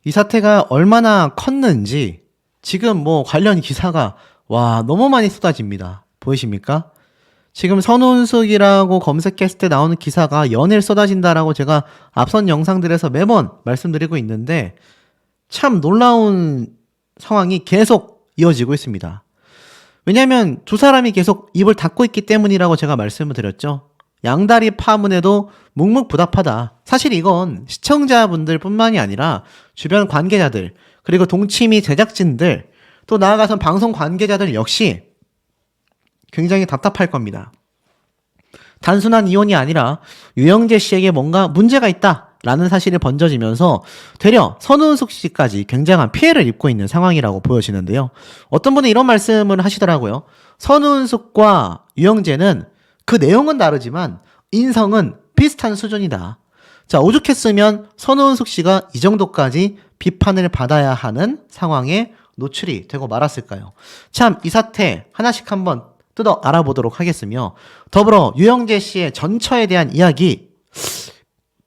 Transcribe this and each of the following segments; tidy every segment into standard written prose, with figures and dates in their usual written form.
이 사태가 얼마나 컸는지 지금 뭐 관련 기사가 와 너무 많이 쏟아집니다. 보이십니까? 지금 선훈숙이라고 검색했을 때 나오는 기사가 연일 쏟아진다라고 제가 앞선 영상들에서 매번 말씀드리고 있는데 참 놀라운 상황이 계속 이어지고 있습니다. 왜냐하면 두 사람이 계속 입을 닫고 있기 때문이라고 제가 말씀을 드렸죠. 양다리 파문에도 묵묵부답하다. 사실 이건 시청자분들 뿐만이 아니라 주변 관계자들, 그리고 동치미 제작진들, 또 나아가선 방송 관계자들 역시 굉장히 답답할 겁니다. 단순한 이혼이 아니라 유영재 씨에게 뭔가 문제가 있다라는 사실이 번져지면서 되려 선우숙 씨까지 굉장한 피해를 입고 있는 상황이라고 보여지는데요. 어떤 분은 이런 말씀을 하시더라고요. 선우숙과 유영재는 그 내용은 다르지만 인성은 비슷한 수준이다. 자, 오죽했으면 선우숙 씨가 이 정도까지 비판을 받아야 하는 상황에 노출이 되고 말았을까요? 참, 이 사태 하나씩 한번 뜯어 알아보도록 하겠으며, 더불어 유영재 씨의 전처에 대한 이야기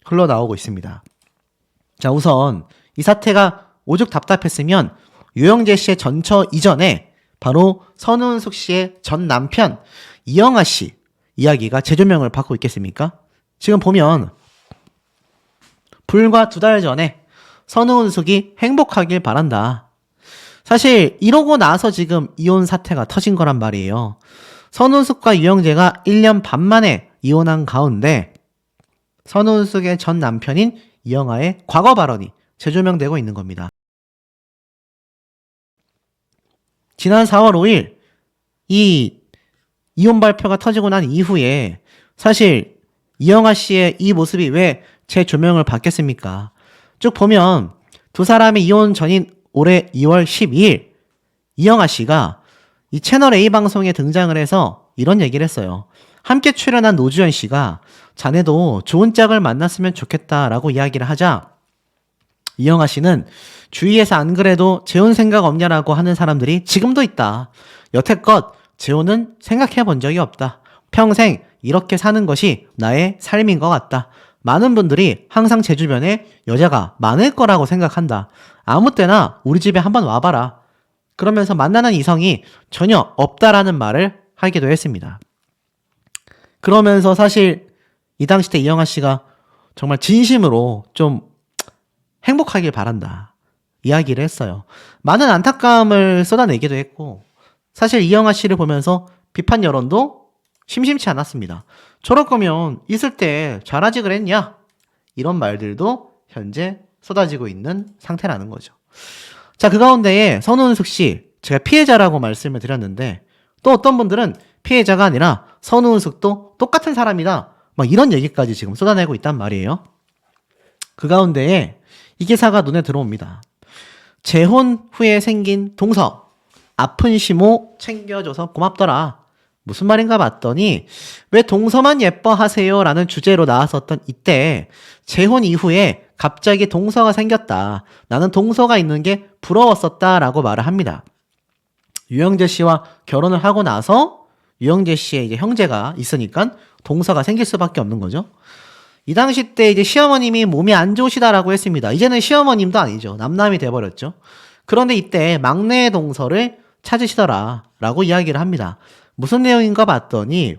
흘러나오고 있습니다. 자, 우선 이 사태가 오죽 답답했으면 유영재 씨의 전처 이전에 바로 선우숙 씨의 전 남편 이영하 씨 이야기가 재조명을 받고 있겠습니까? 지금 보면 불과 2달 전에 선우숙이 행복하길 바란다. 사실 이러고 나서 지금 이혼 사태가 터진 거란 말이에요. 선우숙과 유영재가 1년 반 만에 이혼한 가운데 선우숙의 전 남편인 이영하의 과거 발언이 재조명되고 있는 겁니다. 지난 4월 5일 이 이혼 발표가 터지고 난 이후에 사실 이영하 씨의 이 모습이 왜 재조명을 받겠습니까? 쭉 보면 두 사람의 이혼 전인 올해 2월 12일 이영하 씨가 이 채널 A 방송에 등장을 해서 이런 얘기를 했어요. 함께 출연한 노주현 씨가 자네도 좋은 짝을 만났으면 좋겠다라고 이야기를 하자 이영하 씨는 주위에서 안 그래도 재혼 생각 없냐라고 하는 사람들이 지금도 있다. 여태껏 재혼은 생각해 본 적이 없다. 평생 이렇게 사는 것이 나의 삶인 것 같다. 많은 분들이 항상 제 주변에 여자가 많을 거라고 생각한다. 아무 때나 우리 집에 한번 와봐라. 그러면서 만나는 이성이 전혀 없다라는 말을 하기도 했습니다. 그러면서 사실 이 당시 때 이영하 씨가 정말 진심으로 좀 행복하길 바란다 이야기를 했어요. 많은 안타까움을 쏟아내기도 했고 사실 이영하 씨를 보면서 비판 여론도 심심치 않았습니다. 저럴 거면 있을 때 잘하지 그랬냐? 이런 말들도 현재 쏟아지고 있는 상태라는 거죠. 자, 그 가운데에 선우숙 씨, 제가 피해자라고 말씀을 드렸는데 또 어떤 분들은 피해자가 아니라 선우숙도 똑같은 사람이다. 막 이런 얘기까지 지금 쏟아내고 있단 말이에요. 그 가운데에 이 기사가 눈에 들어옵니다. 재혼 후에 생긴 동서, 아픈 시모 챙겨줘서 고맙더라. 무슨 말인가 봤더니 왜 동서만 예뻐하세요? 라는 주제로 나왔었던 이때 재혼 이후에 갑자기 동서가 생겼다. 나는 동서가 있는 게 부러웠었다 라고 말을 합니다. 유영재 씨와 결혼을 하고 나서 유영재 씨의 이제 형제가 있으니까 동서가 생길 수밖에 없는 거죠. 이 당시 때 이제 시어머님이 몸이 안 좋으시다라고 했습니다. 이제는 시어머님도 아니죠. 남남이 돼버렸죠. 그런데 이때 막내 동서를 찾으시더라 라고 이야기를 합니다. 무슨 내용인가 봤더니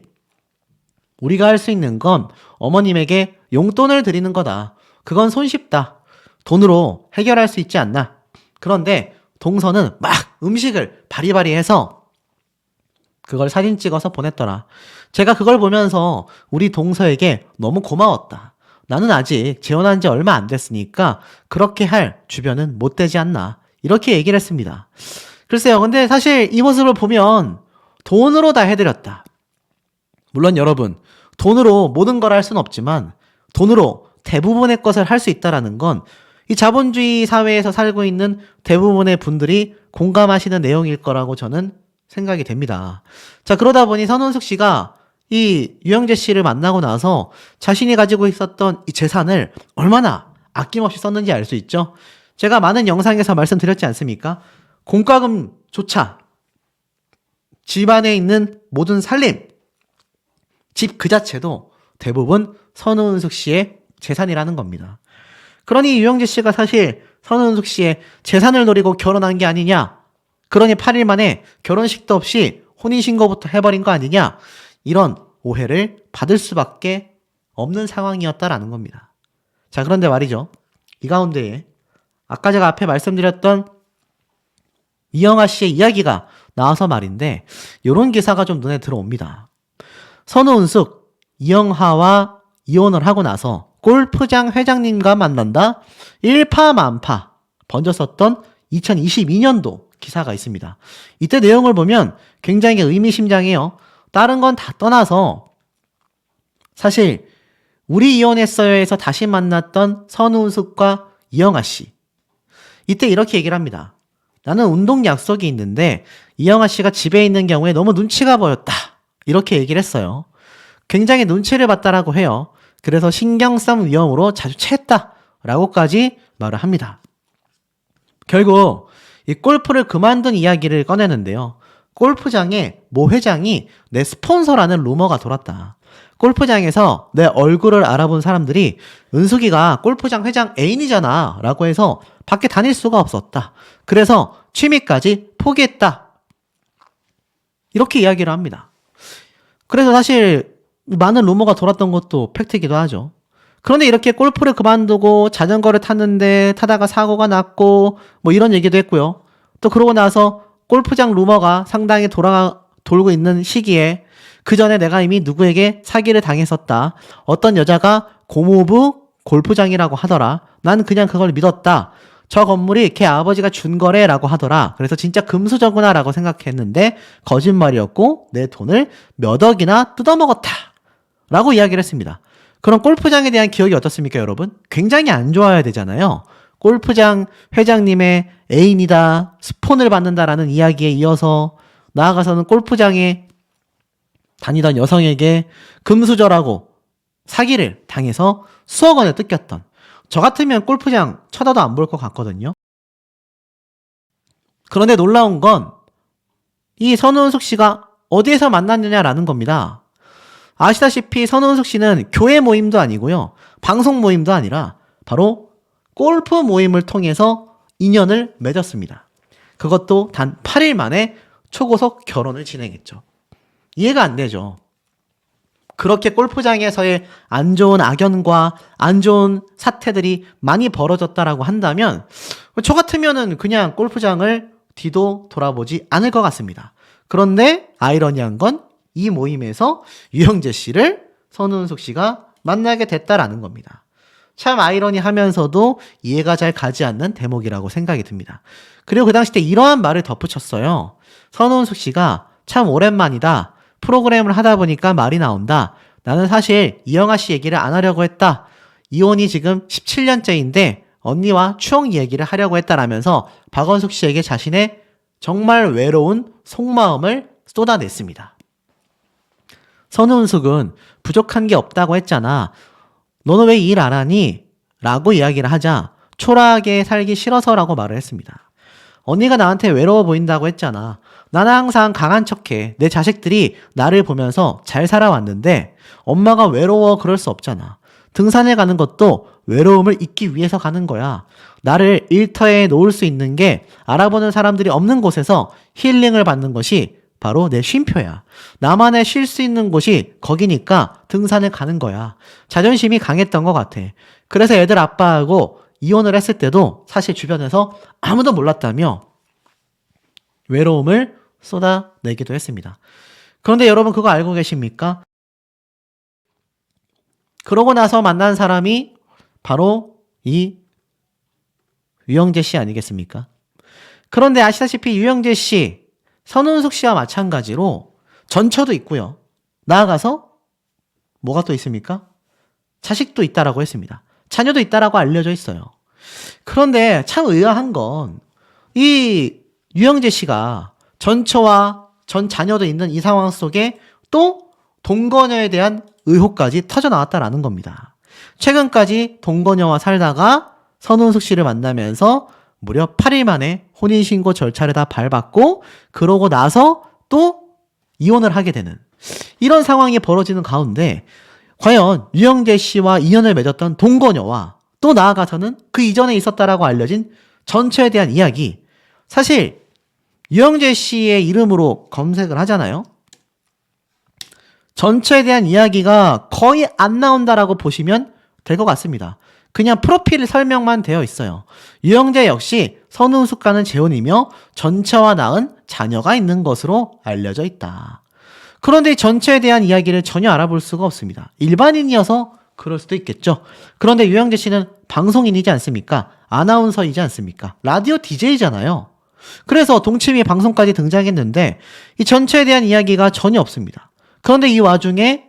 우리가 할 수 있는 건 어머님에게 용돈을 드리는 거다. 그건 손쉽다. 돈으로 해결할 수 있지 않나. 그런데 동서는 막 음식을 바리바리 해서 그걸 사진 찍어서 보냈더라. 제가 그걸 보면서 우리 동서에게 너무 고마웠다. 나는 아직 재혼한 지 얼마 안 됐으니까 그렇게 할 주변은 못 되지 않나. 이렇게 얘기를 했습니다. 글쎄요. 근데 사실 이 모습을 보면 돈으로 다 해드렸다. 물론 여러분, 돈으로 모든 걸 할 수는 없지만 돈으로 대부분의 것을 할 수 있다는 건 이 자본주의 사회에서 살고 있는 대부분의 분들이 공감하시는 내용일 거라고 저는 생각이 됩니다. 자, 그러다 보니 선훈숙 씨가 이 유영재 씨를 만나고 나서 자신이 가지고 있었던 이 재산을 얼마나 아낌없이 썼는지 알 수 있죠. 제가 많은 영상에서 말씀드렸지 않습니까? 공과금조차 집안에 있는 모든 살림, 집 그 자체도 대부분 선우은숙 씨의 재산이라는 겁니다. 그러니 유영재 씨가 사실 선우은숙 씨의 재산을 노리고 결혼한 게 아니냐. 그러니 8일 만에 결혼식도 없이 혼인신고부터 해버린 거 아니냐. 이런 오해를 받을 수밖에 없는 상황이었다라는 겁니다. 자, 그런데 말이죠. 이 가운데에 아까 제가 앞에 말씀드렸던 이영하 씨의 이야기가 나와서 말인데 이런 기사가 좀 눈에 들어옵니다. 선우은숙, 이영하와 이혼을 하고 나서 골프장 회장님과 만난다. 일파만파 번졌었던 2022년도 기사가 있습니다. 이때 내용을 보면 굉장히 의미심장해요. 다른 건 다 떠나서 사실 우리 이혼했어요에서 다시 만났던 선우은숙과 이영하 씨. 이때 이렇게 얘기를 합니다. 나는 운동 약속이 있는데 이영하 씨가 집에 있는 경우에 너무 눈치가 보였다. 이렇게 얘기를 했어요. 굉장히 눈치를 봤다라고 해요. 그래서 신경성 위험으로 자주 체했다. 라고까지 말을 합니다. 결국 이 골프를 그만둔 이야기를 꺼내는데요. 골프장에 모 회장이 내 스폰서라는 루머가 돌았다. 골프장에서 내 얼굴을 알아본 사람들이 은숙이가 골프장 회장 애인이잖아 라고 해서 밖에 다닐 수가 없었다. 그래서 취미까지 포기했다. 이렇게 이야기를 합니다. 그래서 사실 많은 루머가 돌았던 것도 팩트이기도 하죠. 그런데 이렇게 골프를 그만두고 자전거를 탔는데 타다가 사고가 났고 뭐 이런 얘기도 했고요. 또 그러고 나서 골프장 루머가 상당히 돌고 있는 시기에 그 전에 내가 이미 누구에게 사기를 당했었다. 어떤 여자가 고모부 골프장이라고 하더라. 난 그냥 그걸 믿었다. 저 건물이 걔 아버지가 준 거래라고 하더라. 그래서 진짜 금수저구나 라고 생각했는데 거짓말이었고 내 돈을 몇 억이나 뜯어먹었다. 라고 이야기를 했습니다. 그럼 골프장에 대한 기억이 어떻습니까, 여러분? 굉장히 안 좋아야 되잖아요. 골프장 회장님의 애인이다, 스폰을 받는다라는 이야기에 이어서 나아가서는 골프장에 다니던 여성에게 금수저라고 사기를 당해서 수억 원을 뜯겼던, 저 같으면 골프장 쳐다도 안 볼 것 같거든요. 그런데 놀라운 건 이 선우은숙 씨가 어디에서 만났느냐라는 겁니다. 아시다시피 선우은숙 씨는 교회 모임도 아니고요. 방송 모임도 아니라 바로 골프 모임을 통해서 인연을 맺었습니다. 그것도 단 8일 만에 초고속 결혼을 진행했죠. 이해가 안 되죠. 그렇게 골프장에서의 안 좋은 악연과 안 좋은 사태들이 많이 벌어졌다라고 한다면 저 같으면은 그냥 골프장을 뒤도 돌아보지 않을 것 같습니다. 그런데 아이러니한 건 이 모임에서 유영재 씨를 선우은숙 씨가 만나게 됐다라는 겁니다. 참 아이러니하면서도 이해가 잘 가지 않는 대목이라고 생각이 듭니다. 그리고 그 당시 때 이러한 말을 덧붙였어요. 선우은숙 씨가 참 오랜만이다. 프로그램을 하다 보니까 말이 나온다. 나는 사실 이영하 씨 얘기를 안 하려고 했다. 이혼이 지금 17년째인데 언니와 추억 얘기를 하려고 했다라면서 박원숙 씨에게 자신의 정말 외로운 속마음을 쏟아냈습니다. 선우은숙은 부족한 게 없다고 했잖아. 너는 왜 일 안 하니? 라고 이야기를 하자 초라하게 살기 싫어서라고 말을 했습니다. 언니가 나한테 외로워 보인다고 했잖아. 나는 항상 강한 척해. 내 자식들이 나를 보면서 잘 살아왔는데 엄마가 외로워 그럴 수 없잖아. 등산에 가는 것도 외로움을 잊기 위해서 가는 거야. 나를 일터에 놓을 수 있는 게 알아보는 사람들이 없는 곳에서 힐링을 받는 것이 바로 내 쉼표야. 나만의 쉴 수 있는 곳이 거기니까 등산을 가는 거야. 자존심이 강했던 것 같아. 그래서 애들 아빠하고 이혼을 했을 때도 사실 주변에서 아무도 몰랐다며 외로움을 쏟아내기도 했습니다. 그런데 여러분 그거 알고 계십니까? 그러고 나서 만난 사람이 바로 이 유영재 씨 아니겠습니까? 그런데 아시다시피 유영재 씨, 선우은숙 씨와 마찬가지로 전처도 있고요. 나아가서 뭐가 또 있습니까? 자식도 있다라고 했습니다. 자녀도 있다라고 알려져 있어요. 그런데 참 의아한 건 이 유영재 씨가 전처와 전 자녀도 있는 이 상황 속에 또 동거녀에 대한 의혹까지 터져나왔다라는 겁니다. 최근까지 동거녀와 살다가 선우은숙 씨를 만나면서 무려 8일 만에 혼인신고 절차를 다 밟았고 그러고 나서 또 이혼을 하게 되는 이런 상황이 벌어지는 가운데 과연 유영재 씨와 인연을 맺었던 동거녀와 또 나아가서는 그 이전에 있었다라고 알려진 전처에 대한 이야기. 사실 유영재 씨의 이름으로 검색을 하잖아요. 전처에 대한 이야기가 거의 안 나온다라고 보시면 될 것 같습니다. 그냥 프로필 설명만 되어 있어요. 유영재 역시 선우숙과는 재혼이며 전처와 낳은 자녀가 있는 것으로 알려져 있다. 그런데 전처에 대한 이야기를 전혀 알아볼 수가 없습니다. 일반인이어서 그럴 수도 있겠죠. 그런데 유영재 씨는 방송인이지 않습니까? 아나운서이지 않습니까? 라디오 DJ잖아요. 그래서 동치미 방송까지 등장했는데 이 전처에 대한 이야기가 전혀 없습니다. 그런데 이 와중에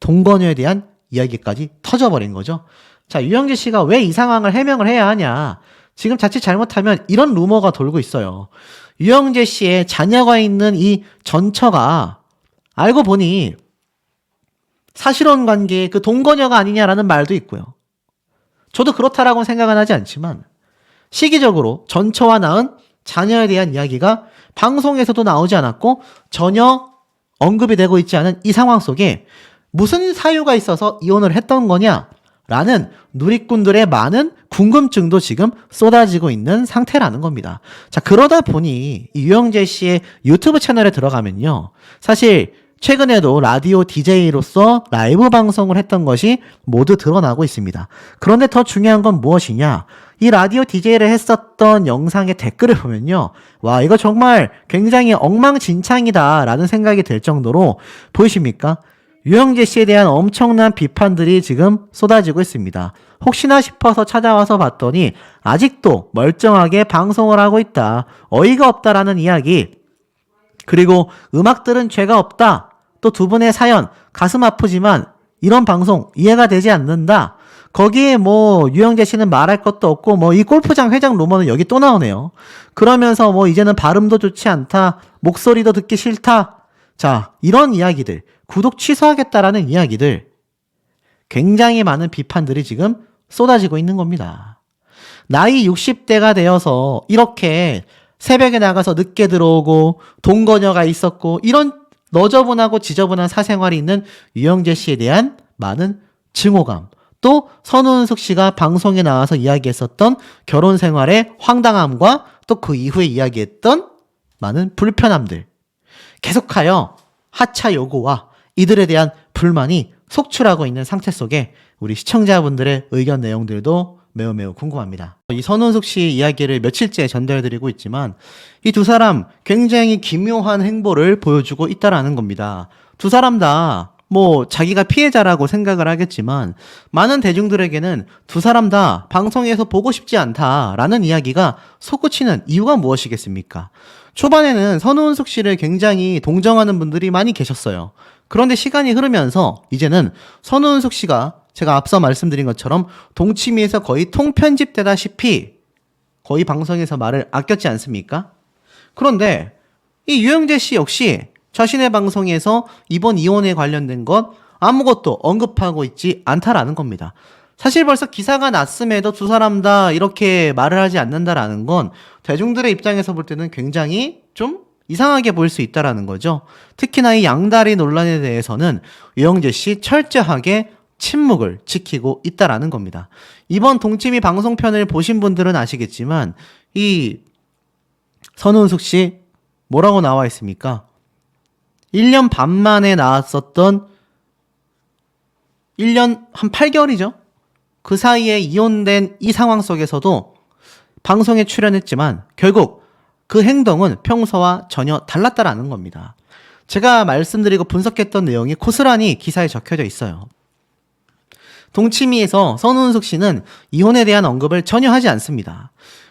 동거녀에 대한 이야기까지 터져버린 거죠. 자, 유영재 씨가 왜 이 상황을 해명을 해야 하냐. 지금 자칫 잘못하면 이런 루머가 돌고 있어요. 유영재 씨의 자녀가 있는 이 전처가 알고 보니 사실혼 관계의 그 동거녀가 아니냐라는 말도 있고요. 저도 그렇다라고 생각은 하지 않지만 시기적으로 전처와 낳은 자녀에 대한 이야기가 방송에서도 나오지 않았고 전혀 언급이 되고 있지 않은 이 상황 속에 무슨 사유가 있어서 이혼을 했던 거냐라는 누리꾼들의 많은 궁금증도 지금 쏟아지고 있는 상태라는 겁니다. 자, 그러다 보니 이 유영재 씨의 유튜브 채널에 들어가면요. 사실 최근에도 라디오 DJ로서 라이브 방송을 했던 것이 모두 드러나고 있습니다. 그런데 더 중요한 건 무엇이냐? 이 라디오 DJ를 했었던 영상의 댓글을 보면요. 와, 이거 정말 굉장히 엉망진창이다 라는 생각이 들 정도로 보이십니까? 유영재 씨에 대한 엄청난 비판들이 지금 쏟아지고 있습니다. 혹시나 싶어서 찾아와서 봤더니 아직도 멀쩡하게 방송을 하고 있다. 어이가 없다라는 이야기. 그리고 음악들은 죄가 없다. 또 두 분의 사연 가슴 아프지만 이런 방송 이해가 되지 않는다. 거기에 뭐 유영재 씨는 말할 것도 없고 뭐 이 골프장 회장 루머는 여기 또 나오네요. 그러면서 뭐 이제는 발음도 좋지 않다. 목소리도 듣기 싫다. 자, 이런 이야기들, 구독 취소하겠다라는 이야기들, 굉장히 많은 비판들이 지금 쏟아지고 있는 겁니다. 나이 60대가 되어서 이렇게 새벽에 나가서 늦게 들어오고 동거녀가 있었고 이런 너저분하고 지저분한 사생활이 있는 유영재 씨에 대한 많은 증오감, 또 선우은숙 씨가 방송에 나와서 이야기했었던 결혼 생활의 황당함과 또 그 이후에 이야기했던 많은 불편함들, 계속하여 하차 요구와 이들에 대한 불만이 속출하고 있는 상태 속에 우리 시청자분들의 의견 내용들도 매우 궁금합니다. 이 선우은숙 씨 이야기를 며칠째 전달드리고 있지만 이 두 사람 굉장히 기묘한 행보를 보여주고 있다라는 겁니다. 두 사람 다 뭐 자기가 피해자라고 생각을 하겠지만 많은 대중들에게는 두 사람 다 방송에서 보고 싶지 않다라는 이야기가 솟구치는 이유가 무엇이겠습니까? 초반에는 선우은숙 씨를 굉장히 동정하는 분들이 많이 계셨어요. 그런데 시간이 흐르면서 이제는 선우은숙 씨가 제가 앞서 말씀드린 것처럼 동치미에서 거의 통편집되다시피 거의 방송에서 말을 아꼈지 않습니까? 그런데 이 유영재 씨 역시 자신의 방송에서 이번 이혼에 관련된 것 아무것도 언급하고 있지 않다라는 겁니다. 사실 벌써 기사가 났음에도 두 사람 다 이렇게 말을 하지 않는다라는 건 대중들의 입장에서 볼 때는 굉장히 좀 이상하게 보일 수 있다라는 거죠. 특히나 이 양다리 논란에 대해서는 유영재 씨 철저하게 침묵을 지키고 있다라는 겁니다. 이번 동치미 방송편을 보신 분들은 아시겠지만 이 선우은숙 씨 뭐라고 나와 있습니까? 1년 반 만에 나왔었던 1년 한 8개월이죠. 그 사이에 이혼된 이 상황 속에서도 방송에 출연했지만 결국 그 행동은 평소와 전혀 달랐다라는 겁니다. 제가 말씀드리고 분석했던 내용이 고스란히 기사에 적혀져 있어요. 동치미에서 선우은숙 씨는 이혼에 대한 언급을 전혀 하지 않습니다.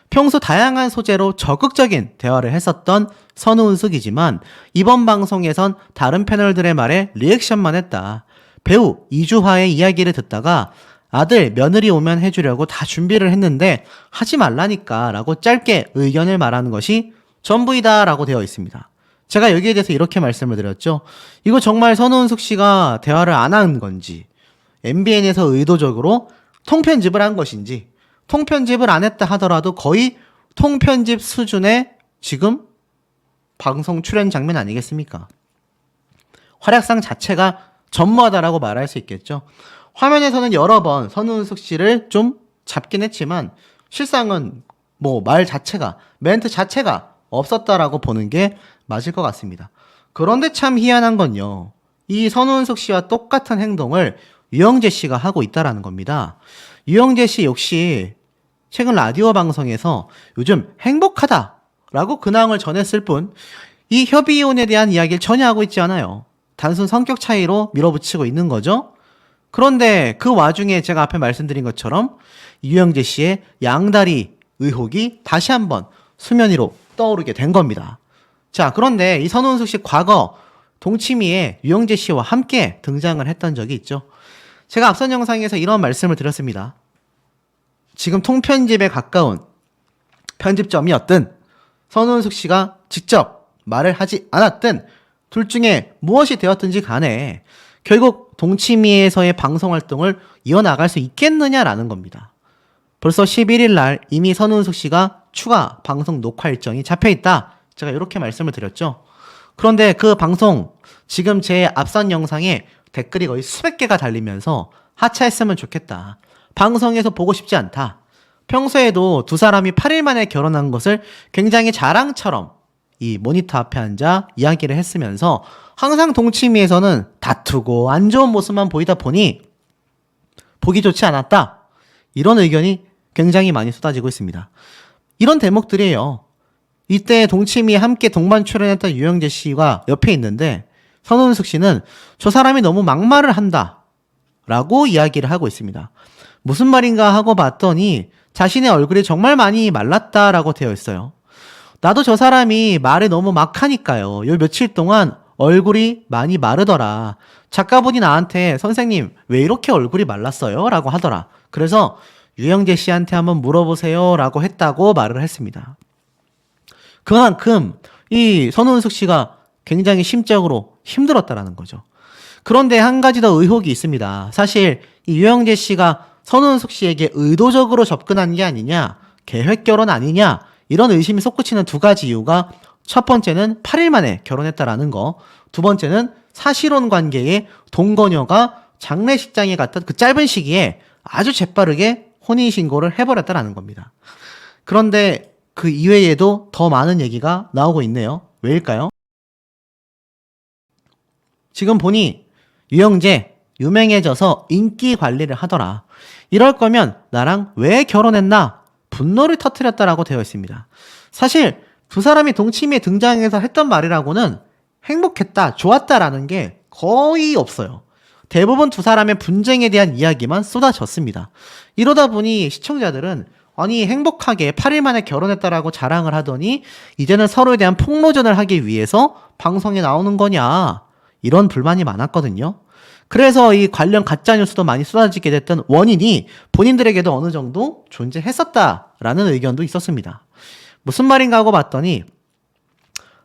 평소 다양한 소재로 적극적인 대화를 했었던 선우은숙이지만 이번 방송에선 다른 패널들의 말에 리액션만 했다. 배우 이주화의 이야기를 듣다가 아들 며느리 오면 해주려고 다 준비를 했는데 하지 말라니까 라고 짧게 의견을 말하는 것이 전부이다 라고 되어 있습니다. 제가 여기에 대해서 이렇게 말씀을 드렸죠. 이거 정말 선우은숙 씨가 대화를 안 한 건지 MBN에서 의도적으로 통편집을 한 것인지, 통편집을 안 했다 하더라도 거의 통편집 수준의 지금 방송 출연 장면 아니겠습니까? 활약상 자체가 전무하다라고 말할 수 있겠죠. 화면에서는 여러 번 선우은숙 씨를 좀 잡긴 했지만 실상은 뭐 말 자체가, 멘트 자체가 없었다라고 보는 게 맞을 것 같습니다. 그런데 참 희한한 건요, 이 선우은숙 씨와 똑같은 행동을 유영재 씨가 하고 있다라는 겁니다. 유영재 씨 역시 최근 라디오 방송에서 요즘 행복하다라고 근황을 전했을 뿐, 이 협의 이혼에 대한 이야기를 전혀 하고 있지 않아요. 단순 성격 차이로 밀어붙이고 있는 거죠. 그런데 그 와중에 제가 앞에 말씀드린 것처럼 유영재 씨의 양다리 의혹이 다시 한번 수면 위로 떠오르게 된 겁니다. 자, 그런데 이 선우은숙 씨 과거 동치미에 유영재 씨와 함께 등장을 했던 적이 있죠. 제가 앞선 영상에서 이런 말씀을 드렸습니다. 지금 통편집에 가까운 편집점이었든 선우은숙 씨가 직접 말을 하지 않았든 둘 중에 무엇이 되었든지 간에 결국 동치미에서의 방송 활동을 이어나갈 수 있겠느냐라는 겁니다. 벌써 11일 날 이미 선우은숙 씨가 추가 방송 녹화 일정이 잡혀있다, 제가 이렇게 말씀을 드렸죠. 그런데 그 방송, 지금 제 앞선 영상에 댓글이 거의 수백 개가 달리면서 하차했으면 좋겠다, 방송에서 보고 싶지 않다, 평소에도 두 사람이 8일 만에 결혼한 것을 굉장히 자랑처럼 이 모니터 앞에 앉아 이야기를 했으면서 항상 동치미에서는 다투고 안 좋은 모습만 보이다 보니 보기 좋지 않았다, 이런 의견이 굉장히 많이 쏟아지고 있습니다. 이런 대목들이에요. 이때 동치미에 함께 동반 출연했던 유영재 씨가 옆에 있는데 선우은숙 씨는 저 사람이 너무 막말을 한다 라고 이야기를 하고 있습니다. 무슨 말인가 하고 봤더니 자신의 얼굴이 정말 많이 말랐다라고 되어 있어요. 나도 저 사람이 말을 너무 막 하니까요, 요 며칠 동안 얼굴이 많이 마르더라. 작가분이 나한테 선생님 왜 이렇게 얼굴이 말랐어요? 라고 하더라. 그래서 유영재 씨한테 한번 물어보세요 라고 했다고 말을 했습니다. 그만큼 이 선우은숙 씨가 굉장히 심적으로 힘들었다라는 거죠. 그런데 한 가지 더 의혹이 있습니다. 사실 이 유영재 씨가 선우은숙 씨에게 의도적으로 접근한 게 아니냐, 계획 결혼 아니냐, 이런 의심이 솟구치는 두 가지 이유가, 첫 번째는 8일 만에 결혼했다라는 거, 두 번째는 사실혼 관계의 동거녀가 장례식장에 갔던 그 짧은 시기에 아주 재빠르게 혼인신고를 해버렸다라는 겁니다. 그런데 그 이외에도 더 많은 얘기가 나오고 있네요. 왜일까요? 지금 보니 유영재 유명해져서 인기 관리를 하더라, 이럴 거면 나랑 왜 결혼했나 분노를 터뜨렸다라고 되어 있습니다. 사실 두 사람이 동치미에 등장해서 했던 말이라고는 행복했다, 좋았다라는 게 거의 없어요. 대부분 두 사람의 분쟁에 대한 이야기만 쏟아졌습니다. 이러다 보니 시청자들은 아니 행복하게 8일 만에 결혼했다라고 자랑을 하더니 이제는 서로에 대한 폭로전을 하기 위해서 방송에 나오는 거냐, 이런 불만이 많았거든요. 그래서 이 관련 가짜뉴스도 많이 쏟아지게 됐던 원인이 본인들에게도 어느 정도 존재했었다라는 의견도 있었습니다. 무슨 말인가 하고 봤더니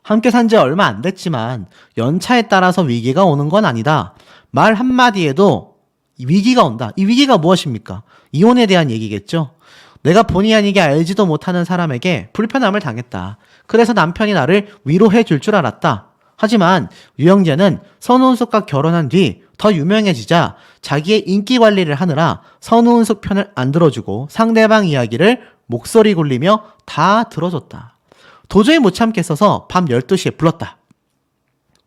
함께 산 지 얼마 안 됐지만 연차에 따라서 위기가 오는 건 아니다. 말 한마디에도 위기가 온다. 이 위기가 무엇입니까? 이혼에 대한 얘기겠죠. 내가 본의 아니게 알지도 못하는 사람에게 불편함을 당했다. 그래서 남편이 나를 위로해 줄 줄 알았다. 하지만 유영재는 선우은숙과 결혼한 뒤 더 유명해지자 자기의 인기 관리를 하느라 선우은숙 편을 안 들어주고 상대방 이야기를 목소리 굴리며 다 들어줬다. 도저히 못 참겠어서 밤 12시에 불렀다.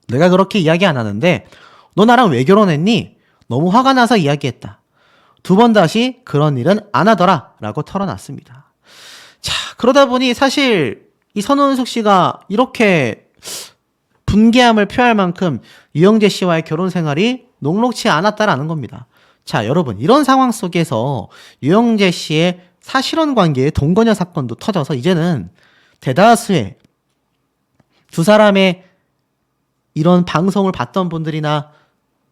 내가 그렇게 이야기 안 하는데 너 나랑 왜 결혼했니? 너무 화가 나서 이야기했다. 두 번 다시 그런 일은 안 하더라 라고 털어놨습니다. 자, 그러다 보니 사실 이 선우은숙 씨가 이렇게 분개함을 표할 만큼 유영재 씨와의 결혼 생활이 녹록치 않았다라는 겁니다. 자, 여러분, 이런 상황 속에서 유영재 씨의 사실혼 관계의 동거녀 사건도 터져서 이제는 대다수의 두 사람의 이런 방송을 봤던 분들이나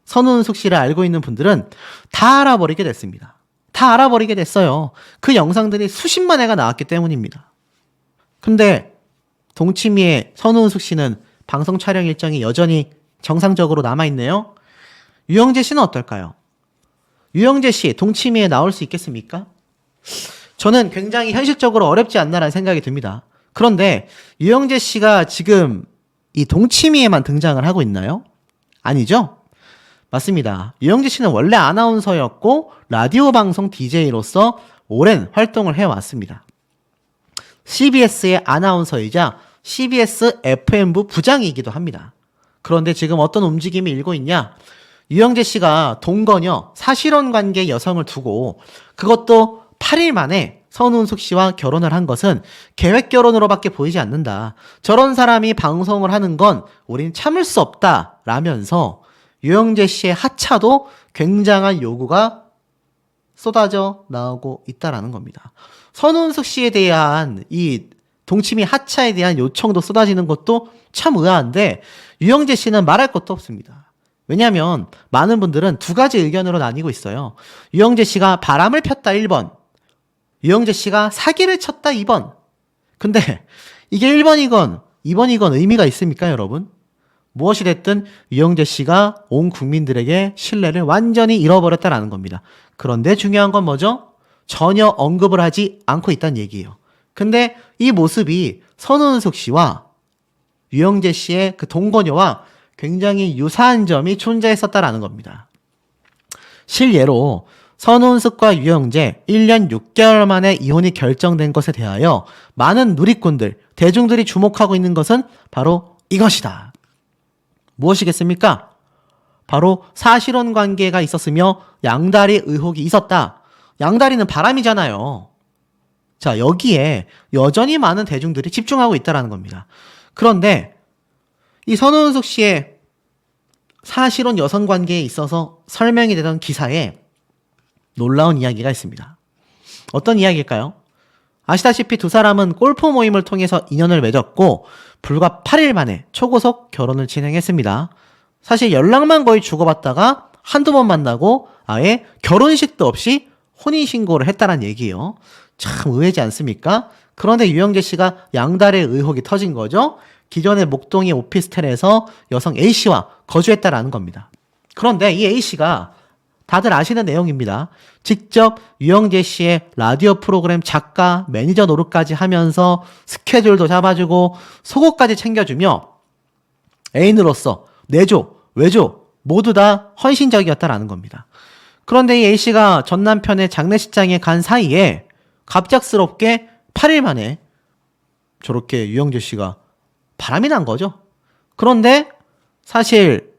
선우은숙 씨를 알고 있는 분들은 다 알아버리게 됐습니다. 다 알아버리게 됐어요. 그 영상들이 수십만 회가 나왔기 때문입니다. 근데 동치미의 선우은숙 씨는 방송 촬영 일정이 여전히 정상적으로 남아있네요. 유영재 씨는 어떨까요? 유영재 씨 동치미에 나올 수 있겠습니까? 저는 굉장히 현실적으로 어렵지 않나라는 생각이 듭니다. 그런데 유영재 씨가 지금 이 동치미에만 등장을 하고 있나요? 아니죠? 맞습니다. 유영재 씨는 원래 아나운서였고 라디오 방송 DJ로서 오랜 활동을 해왔습니다. CBS의 아나운서이자 CBS FM부 부장이기도 합니다. 그런데 지금 어떤 움직임이 일고 있냐? 유영재 씨가 동거녀, 사실혼 관계 여성을 두고 그것도 8일 만에 선운숙 씨와 결혼을 한 것은 계획 결혼으로밖에 보이지 않는다. 저런 사람이 방송을 하는 건 우린 참을 수 없다. 라면서 유영재 씨의 하차도 굉장한 요구가 쏟아져 나오고 있다라는 겁니다. 선운숙 씨에 대한 이 동치미 하차에 대한 요청도 쏟아지는 것도 참 의아한데 유영재 씨는 말할 것도 없습니다. 왜냐하면 많은 분들은 두 가지 의견으로 나뉘고 있어요. 유영재 씨가 바람을 폈다 1번, 유영재 씨가 사기를 쳤다 2번. 근데 이게 1번이건 2번이건 의미가 있습니까, 여러분? 무엇이 됐든 유영재 씨가 온 국민들에게 신뢰를 완전히 잃어버렸다라는 겁니다. 그런데 중요한 건 뭐죠? 전혀 언급을 하지 않고 있다는 얘기예요. 근데 이 모습이 선운숙 씨와 유영재 씨의 그 동거녀와 굉장히 유사한 점이 존재했었다라는 겁니다. 실예로 선운숙과 유영재 1년 6개월 만에 이혼이 결정된 것에 대하여 많은 누리꾼들, 대중들이 주목하고 있는 것은 바로 이것이다. 무엇이겠습니까? 바로 사실혼 관계가 있었으며 양다리 의혹이 있었다. 양다리는 바람이잖아요. 자, 여기에 여전히 많은 대중들이 집중하고 있다는 겁니다. 그런데 이 선운숙 씨의 사실혼 여성 관계에 있어서 설명이 되던 기사에 놀라운 이야기가 있습니다. 어떤 이야기일까요? 아시다시피 두 사람은 골프 모임을 통해서 인연을 맺었고 불과 8일 만에 초고속 결혼을 진행했습니다. 사실 연락만 거의 주고받다가 한두 번 만나고 아예 결혼식도 없이 혼인신고를 했다는 얘기예요. 참 의외지 않습니까? 그런데 유영재 씨가 양다리의 의혹이 터진 거죠. 기존의 목동의 오피스텔에서 여성 A씨와 거주했다라는 겁니다. 그런데 이 A씨가 다들 아시는 내용입니다. 직접 유영재 씨의 라디오 프로그램 작가, 매니저 노릇까지 하면서 스케줄도 잡아주고 속옷까지 챙겨주며 애인으로서 내조, 외조 모두 다 헌신적이었다라는 겁니다. 그런데 이 A씨가 전 남편의 장례식장에 간 사이에 갑작스럽게 8일 만에 저렇게 유영재 씨가 바람이 난 거죠. 그런데 사실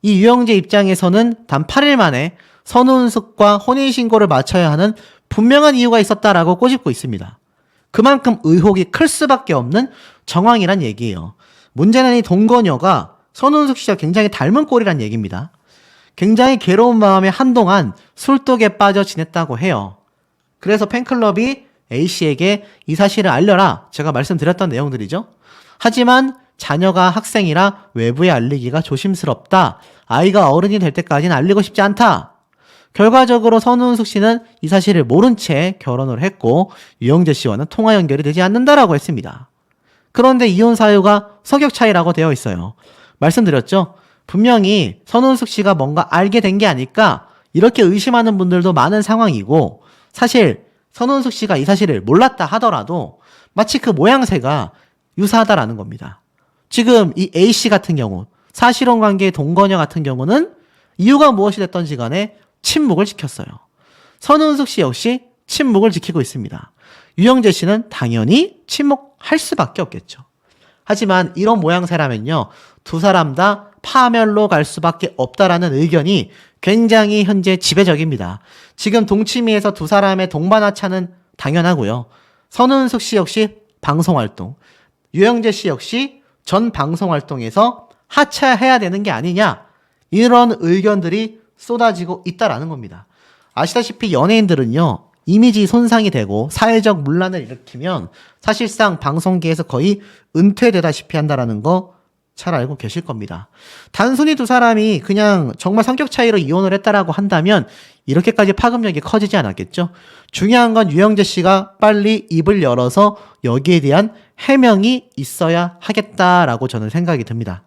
이 유영재 입장에서는 단 8일 만에 선운숙과 혼인신고를 마쳐야 하는 분명한 이유가 있었다라고 꼬집고 있습니다. 그만큼 의혹이 클 수밖에 없는 정황이란 얘기예요. 문제는 이 동거녀가 선운숙 씨와 굉장히 닮은 꼴이란 얘기입니다. 굉장히 괴로운 마음에 한동안 술독에 빠져 지냈다고 해요. 그래서 팬클럽이 A씨에게 이 사실을 알려라 제가 말씀드렸던 내용들이죠. 하지만 자녀가 학생이라 외부에 알리기가 조심스럽다. 아이가 어른이 될 때까지는 알리고 싶지 않다. 결과적으로 선운숙 씨는 이 사실을 모른 채 결혼을 했고 유영재 씨와는 통화 연결이 되지 않는다라고 했습니다. 그런데 이혼 사유가 성격 차이라고 되어 있어요. 말씀드렸죠? 분명히 선운숙 씨가 뭔가 알게 된 게 아닐까 이렇게 의심하는 분들도 많은 상황이고 사실 선운숙 씨가 이 사실을 몰랐다 하더라도 마치 그 모양새가 유사하다라는 겁니다. 지금 이 A씨 같은 경우 사실혼 관계의 동거녀 같은 경우는 이유가 무엇이 됐던지 간에 침묵을 지켰어요. 선운숙 씨 역시 침묵을 지키고 있습니다. 유영재 씨는 당연히 침묵할 수밖에 없겠죠. 하지만 이런 모양새라면요. 두 사람 다 파멸로 갈 수밖에 없다라는 의견이 굉장히 현재 지배적입니다. 지금 동치미에서 두 사람의 동반하차는 당연하고요. 선운숙 씨 역시 방송활동, 유영재 씨 역시 전 방송활동에서 하차해야 되는 게 아니냐 이런 의견들이 쏟아지고 있다라는 겁니다. 아시다시피 연예인들은요. 이미지 손상이 되고 사회적 문란을 일으키면 사실상 방송계에서 거의 은퇴되다시피 한다라는 거 잘 알고 계실 겁니다. 단순히 두 사람이 그냥 정말 성격 차이로 이혼을 했다라고 한다면 이렇게까지 파급력이 커지지 않았겠죠. 중요한 건 유영재 씨가 빨리 입을 열어서 여기에 대한 해명이 있어야 하겠다라고 저는 생각이 듭니다.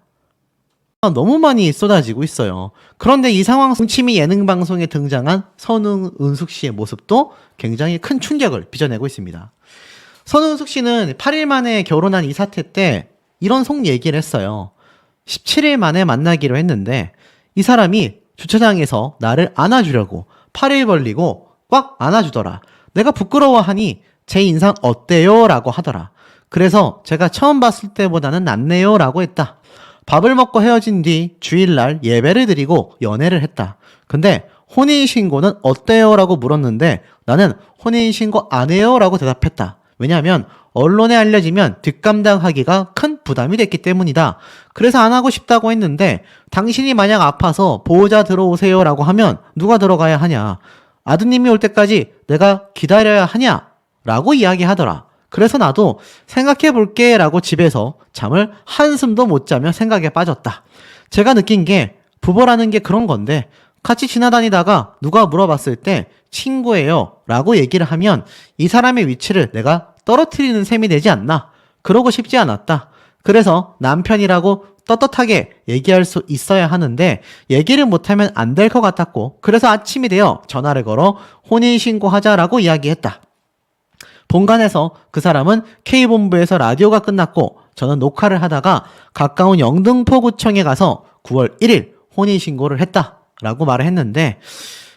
너무 많이 쏟아지고 있어요. 그런데 이 상황 동치미 예능 방송에 등장한 선운숙 씨의 모습도 굉장히 큰 충격을 빚어내고 있습니다. 선운숙 씨는 8일 만에 결혼한 이 사태 때 이런 속 얘기를 했어요. 17일 만에 만나기로 했는데 이 사람이 주차장에서 나를 안아주려고 팔을 벌리고 꽉 안아주더라. 내가 부끄러워하니 제 인상 어때요? 라고 하더라. 그래서 제가 처음 봤을 때보다는 낫네요 라고 했다. 밥을 먹고 헤어진 뒤 주일날 예배를 드리고 연애를 했다. 근데 혼인신고는 어때요? 라고 물었는데 나는 혼인신고 안 해요? 라고 대답했다. 왜냐하면 언론에 알려지면 뒷감당하기가 큰 부담이 됐기 때문이다. 그래서 안 하고 싶다고 했는데 당신이 만약 아파서 보호자 들어오세요 라고 하면 누가 들어가야 하냐? 아드님이 올 때까지 내가 기다려야 하냐? 라고 이야기하더라. 그래서 나도 생각해 볼게 라고 집에서 잠을 한숨도 못 자며 생각에 빠졌다. 제가 느낀 게 부부라는 게 그런 건데 같이 지나다니다가 누가 물어봤을 때 친구예요 라고 얘기를 하면 이 사람의 위치를 내가 떨어뜨리는 셈이 되지 않나? 그러고 싶지 않았다. 그래서 남편이라고 떳떳하게 얘기할 수 있어야 하는데 얘기를 못하면 안 될 것 같았고 그래서 아침이 되어 전화를 걸어 혼인신고하자라고 이야기했다. 본관에서 그 사람은 K본부에서 라디오가 끝났고 저는 녹화를 하다가 가까운 영등포구청에 가서 9월 1일 혼인신고를 했다라고 말을 했는데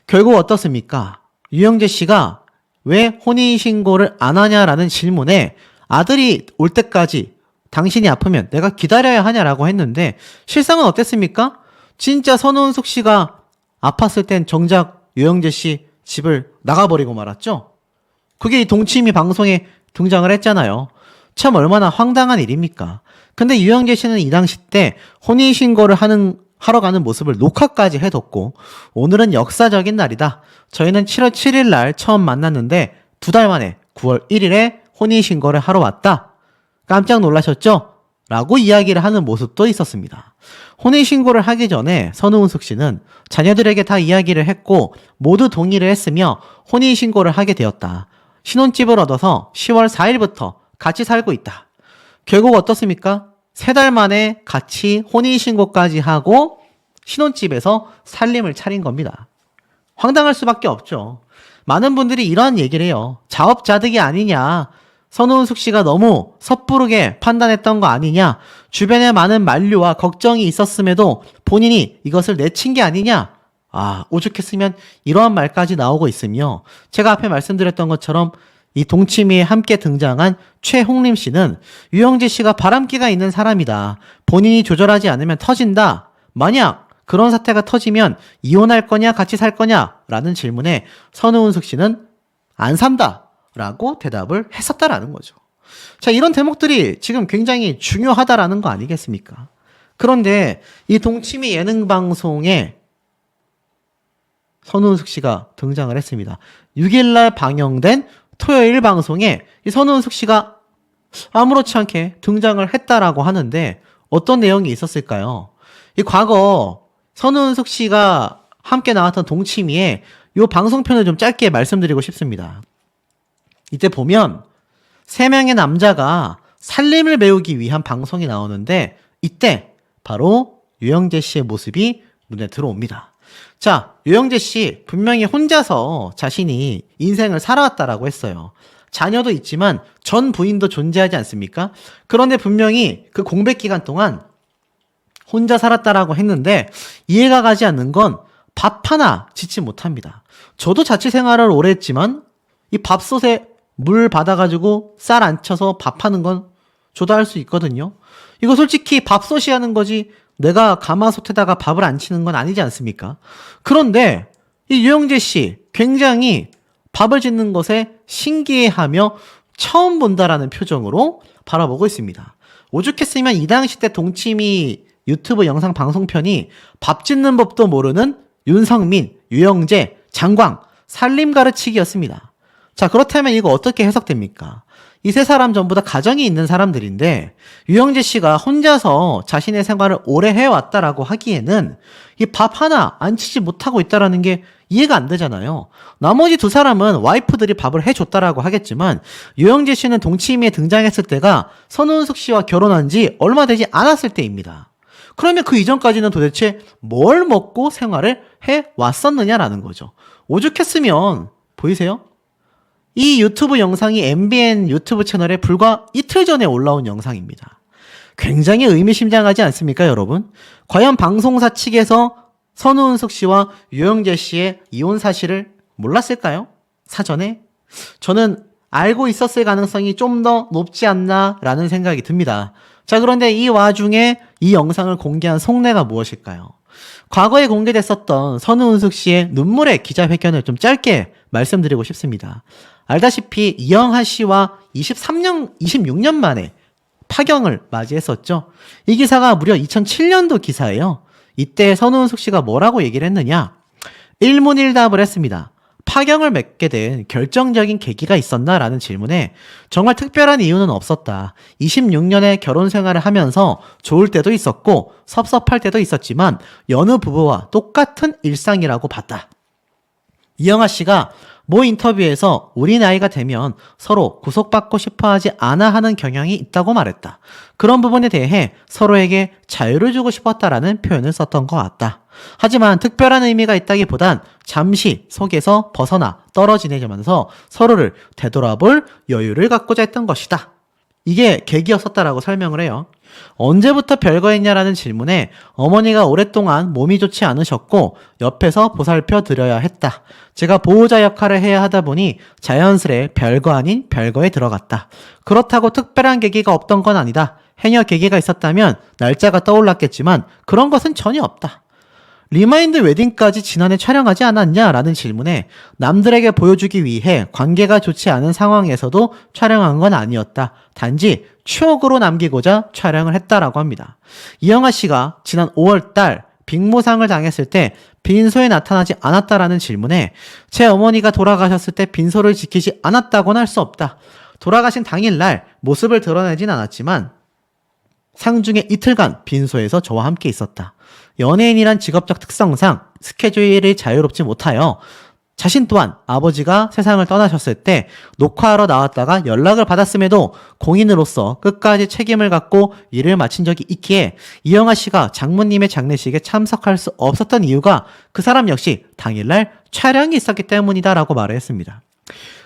결국 어떻습니까? 유영재 씨가 왜 혼인신고를 안 하냐라는 질문에 아들이 올 때까지 당신이 아프면 내가 기다려야 하냐라고 했는데 실상은 어땠습니까? 진짜 선우은숙 씨가 아팠을 땐 정작 유영재 씨 집을 나가버리고 말았죠? 그게 이 동치미 방송에 등장을 했잖아요. 참 얼마나 황당한 일입니까? 근데 유영재 씨는 이 당시 때 혼인신고를 하러 가는 모습을 녹화까지 해뒀고 오늘은 역사적인 날이다. 저희는 7월 7일 날 처음 만났는데 2달 만에 9월 1일에 혼인신고를 하러 왔다. 깜짝 놀라셨죠? 라고 이야기를 하는 모습도 있었습니다. 혼인신고를 하기 전에 선우은숙 씨는 자녀들에게 다 이야기를 했고 모두 동의를 했으며 혼인신고를 하게 되었다. 신혼집을 얻어서 10월 4일부터 같이 살고 있다. 결국 어떻습니까? 3달 만에 같이 혼인신고까지 하고 신혼집에서 살림을 차린 겁니다. 황당할 수밖에 없죠. 많은 분들이 이러한 얘기를 해요. 자업자득이 아니냐. 선우은숙 씨가 너무 섣부르게 판단했던 거 아니냐. 주변에 많은 만류와 걱정이 있었음에도 본인이 이것을 내친 게 아니냐. 오죽했으면 이러한 말까지 나오고 있으며 제가 앞에 말씀드렸던 것처럼 이 동치미에 함께 등장한 최홍림 씨는 유영재 씨가 바람기가 있는 사람이다. 본인이 조절하지 않으면 터진다. 만약 그런 사태가 터지면 이혼할 거냐 같이 살 거냐 라는 질문에 선우은숙 씨는 안 산다 라고 대답을 했었다라는 거죠. 자, 이런 대목들이 지금 굉장히 중요하다라는 거 아니겠습니까? 그런데 이 동치미 예능 방송에 선우은숙 씨가 등장을 했습니다. 6일날 방영된 토요일 방송에 이 선우은숙 씨가 아무렇지 않게 등장을 했다라고 하는데 어떤 내용이 있었을까요? 이 과거 선우은숙 씨가 함께 나왔던 동치미에 이 방송편을 좀 짧게 말씀드리고 싶습니다. 이때 보면 3명의 남자가 살림을 배우기 위한 방송이 나오는데 이때 바로 유영재 씨의 모습이 눈에 들어옵니다. 자, 유영재 씨 분명히 혼자서 자신이 인생을 살아왔다라고 했어요. 자녀도 있지만 전 부인도 존재하지 않습니까? 그런데 분명히 그 공백 기간 동안 혼자 살았다라고 했는데 이해가 가지 않는 건 밥 하나 짓지 못합니다. 저도 자취 생활을 오래 했지만 이 밥솥에 물 받아가지고 쌀 안 쳐서 밥하는 건 저도 할 수 있거든요. 이거 솔직히 밥솥이 하는 거지 내가 가마솥에다가 밥을 안 치는 건 아니지 않습니까? 그런데 이 유영재 씨 굉장히 밥을 짓는 것에 신기해하며 처음 본다라는 표정으로 바라보고 있습니다. 오죽했으면 이 당시 때 동치미 유튜브 영상 방송편이 밥 짓는 법도 모르는 윤성민, 유영재, 장광, 살림 가르치기였습니다. 자, 그렇다면 이거 어떻게 해석됩니까? 이 세 사람 전부 다 가정이 있는 사람들인데 유영재 씨가 혼자서 자신의 생활을 오래 해왔다라고 하기에는 이 밥 하나 안 치지 못하고 있다라는 게 이해가 안 되잖아요. 나머지 2사람은 와이프들이 밥을 해줬다라고 하겠지만 유영재 씨는 동치미에 등장했을 때가 선우은숙 씨와 결혼한 지 얼마 되지 않았을 때입니다. 그러면 그 이전까지는 도대체 뭘 먹고 생활을 해왔었느냐라는 거죠. 오죽했으면 보이세요? 이 유튜브 영상이 MBN 유튜브 채널에 불과 이틀 전에 올라온 영상입니다. 굉장히 의미심장하지 않습니까, 여러분? 과연 방송사 측에서 선우은숙 씨와 유영재 씨의 이혼 사실을 몰랐을까요? 사전에? 저는 알고 있었을 가능성이 좀 더 높지 않나라는 생각이 듭니다. 자, 그런데 이 와중에 이 영상을 공개한 속내가 무엇일까요? 과거에 공개됐었던 선우은숙 씨의 눈물의 기자회견을 좀 짧게 말씀드리고 싶습니다. 알다시피 이영하 씨와 26년 만에 파경을 맞이했었죠. 이 기사가 무려 2007년도 기사예요. 이때 선우은숙 씨가 뭐라고 얘기를 했느냐? 일문일답을 했습니다. 파경을 맺게 된 결정적인 계기가 있었나? 라는 질문에 정말 특별한 이유는 없었다. 26년의 결혼 생활을 하면서 좋을 때도 있었고 섭섭할 때도 있었지만 여느 부부와 똑같은 일상이라고 봤다. 이영하 씨가 모 인터뷰에서 우리 나이가 되면 서로 구속받고 싶어 하지 않아 하는 경향이 있다고 말했다. 그런 부분에 대해 서로에게 자유를 주고 싶었다라는 표현을 썼던 것 같다. 하지만 특별한 의미가 있다기보단 잠시 속에서 벗어나 떨어지내면서 서로를 되돌아볼 여유를 갖고자 했던 것이다. 이게 계기였었다라고 설명을 해요. 언제부터 별거했냐라는 질문에 어머니가 오랫동안 몸이 좋지 않으셨고 옆에서 보살펴 드려야 했다. 제가 보호자 역할을 해야 하다 보니 자연스레 별거 아닌 별거에 들어갔다. 그렇다고 특별한 계기가 없던 건 아니다. 해녀 계기가 있었다면 날짜가 떠올랐겠지만 그런 것은 전혀 없다. 리마인드 웨딩까지 지난해 촬영하지 않았냐라는 질문에 남들에게 보여주기 위해 관계가 좋지 않은 상황에서도 촬영한 건 아니었다. 단지 추억으로 남기고자 촬영을 했다라고 합니다. 이영하 씨가 지난 5월 달 빅모상을 당했을 때 빈소에 나타나지 않았다라는 질문에 제 어머니가 돌아가셨을 때 빈소를 지키지 않았다고는 할 수 없다. 돌아가신 당일날 모습을 드러내진 않았지만 상중에 이틀간 빈소에서 저와 함께 있었다. 연예인이란 직업적 특성상 스케줄이 자유롭지 못하여 자신 또한 아버지가 세상을 떠나셨을 때 녹화하러 나왔다가 연락을 받았음에도 공인으로서 끝까지 책임을 갖고 일을 마친 적이 있기에 이영하 씨가 장모님의 장례식에 참석할 수 없었던 이유가 그 사람 역시 당일날 촬영이 있었기 때문이다라고 말을 했습니다.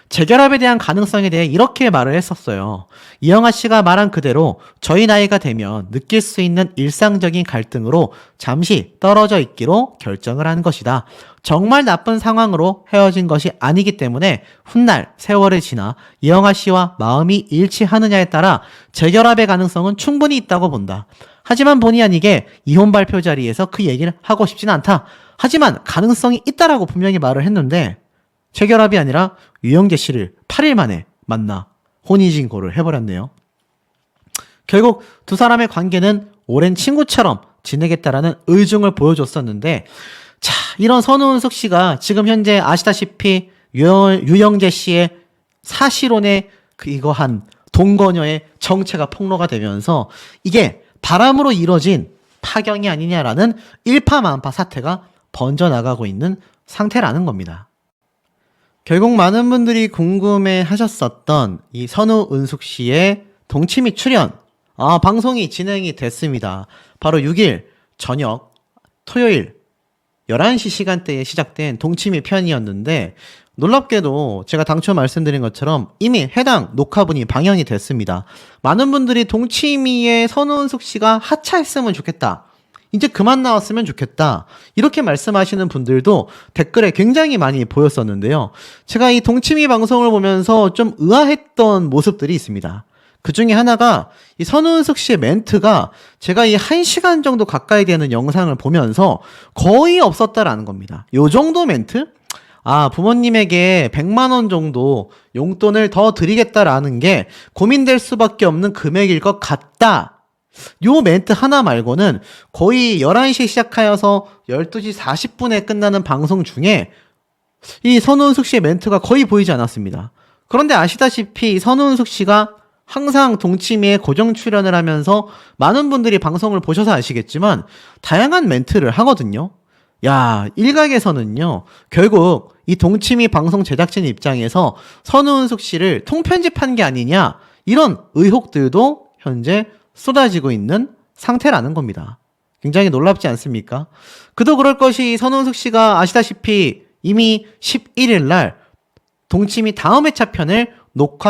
재결합에 대한 가능성에 대해 이렇게 말을 했었어요. 이영하 씨가 말한 그대로 저희 나이가 되면 느낄 수 있는 일상적인 갈등으로 잠시 떨어져 있기로 결정을 한 것이다. 정말 나쁜 상황으로 헤어진 것이 아니기 때문에 훗날 세월이 지나 이영하 씨와 마음이 일치하느냐에 따라 재결합의 가능성은 충분히 있다고 본다. 하지만 본의 아니게 이혼 발표 자리에서 그 얘기를 하고 싶진 않다. 하지만 가능성이 있다라고 분명히 말을 했는데 재결합이 아니라 유영재 씨를 8일 만에 만나 혼인신고를 해버렸네요. 결국 두 사람의 관계는 오랜 친구처럼 지내겠다라는 의중을 보여줬었는데 자, 이런 선우은숙 씨가 지금 현재 아시다시피 유영재 씨의 사실혼에 이거한 동거녀의 정체가 폭로가 되면서 이게 바람으로 이뤄진 파경이 아니냐라는 일파만파 사태가 번져나가고 있는 상태라는 겁니다. 결국 많은 분들이 궁금해 하셨었던 이 선우은숙 씨의 동치미 출연, 방송이 진행이 됐습니다. 바로 6일 저녁 토요일 11시 시간대에 시작된 동치미 편이었는데 놀랍게도 제가 당초 말씀드린 것처럼 이미 해당 녹화분이 방영이 됐습니다. 많은 분들이 동치미에 선우은숙 씨가 하차했으면 좋겠다. 이제 그만 나왔으면 좋겠다. 이렇게 말씀하시는 분들도 댓글에 굉장히 많이 보였었는데요. 제가 이 동치미 방송을 보면서 좀 의아했던 모습들이 있습니다. 그 중에 하나가 이 선우은숙 씨의 멘트가 제가 이 1시간 정도 가까이 되는 영상을 보면서 거의 없었다라는 겁니다. 요 정도 멘트? 부모님에게 100만 원 정도 용돈을 더 드리겠다라는 게 고민될 수밖에 없는 금액일 것 같다. 요 멘트 하나 말고는 거의 11시에 시작하여서 12시 40분에 끝나는 방송 중에 이 선우은숙 씨의 멘트가 거의 보이지 않았습니다. 그런데 아시다시피 선우은숙 씨가 항상 동치미에 고정 출연을 하면서 많은 분들이 방송을 보셔서 아시겠지만 다양한 멘트를 하거든요. 일각에서는요, 결국 이 동치미 방송 제작진 입장에서 선우은숙 씨를 통편집한 게 아니냐, 이런 의혹들도 현재 쏟아지고 있는 상태라는 겁니다. 굉장히 놀랍지 않습니까? 그도 그럴 것이 선우은숙 씨가 아시다시피 이미 11일 날 동치미 다음 회차 편을 녹화